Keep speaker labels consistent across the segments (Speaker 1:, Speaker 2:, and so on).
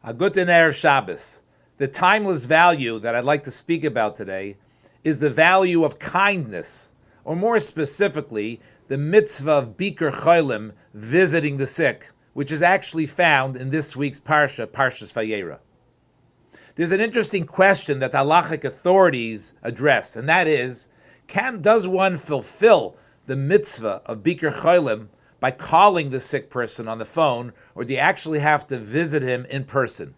Speaker 1: A guten Erev Shabbos. The timeless value that I'd like to speak about today is the value of kindness, or more specifically, the mitzvah of Bikkur Cholim, visiting the sick, which is actually found in this week's Parsha, Parshas Vayera. There's an interesting question that the halachic authorities address, and that is, does one fulfill the mitzvah of Bikkur Cholim by calling the sick person on the phone, or do you actually have to visit him in person?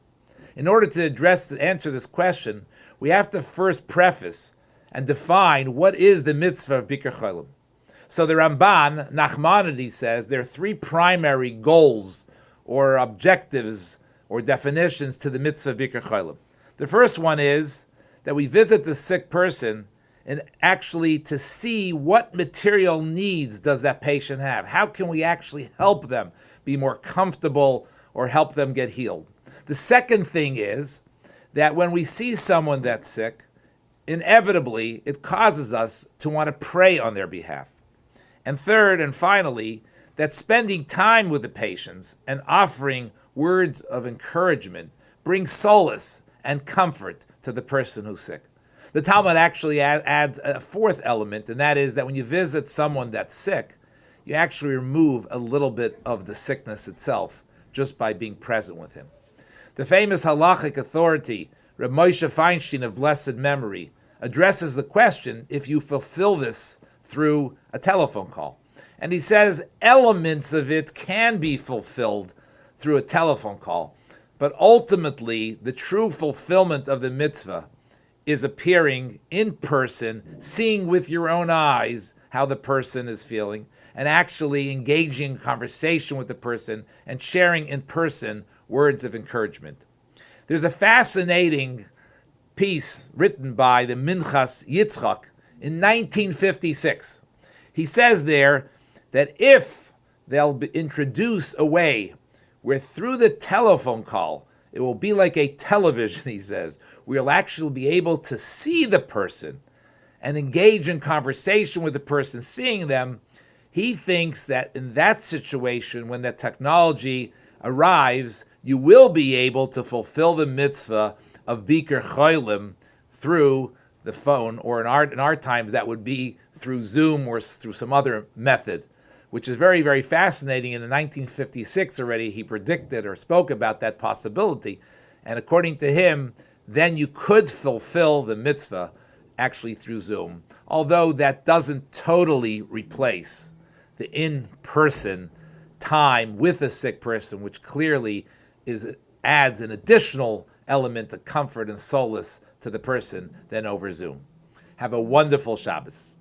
Speaker 1: In order to answer this question, we have to first preface and define what is the mitzvah of Bikkur Cholim. So the Ramban, Nachmanides, says there are three primary goals or objectives or definitions to the mitzvah of Bikkur Cholim. The first one is that we visit the sick person and actually to see what material needs does that patient have. How can we actually help them be more comfortable or help them get healed? The second thing is that when we see someone that's sick, inevitably it causes us to want to pray on their behalf. And third and finally, that spending time with the patients and offering words of encouragement brings solace and comfort to the person who's sick. The Talmud actually adds a fourth element, and that is that when you visit someone that's sick, you actually remove a little bit of the sickness itself just by being present with him. The famous halachic authority, Reb Moshe Feinstein of blessed memory, addresses the question if you fulfill this through a telephone call. And he says elements of it can be fulfilled through a telephone call, but ultimately the true fulfillment of the mitzvah is appearing in person, seeing with your own eyes how the person is feeling, and actually engaging in conversation with the person and sharing in person words of encouragement. There's a fascinating piece written by the Minchas Yitzchak in 1956. He says there that if they'll introduce a way where through the telephone call, it will be like a television, he says. We'll actually be able to see the person and engage in conversation with the person, seeing them. He thinks that in that situation, when that technology arrives, you will be able to fulfill the mitzvah of Bikkur Cholim through the phone, or in our times, that would be through Zoom or through some other method, which is very, very fascinating. In 1956 already, he predicted or spoke about that possibility. And according to him, then you could fulfill the mitzvah actually through Zoom, although that doesn't totally replace the in-person time with a sick person, which clearly adds an additional element of comfort and solace to the person than over Zoom. Have a wonderful Shabbos.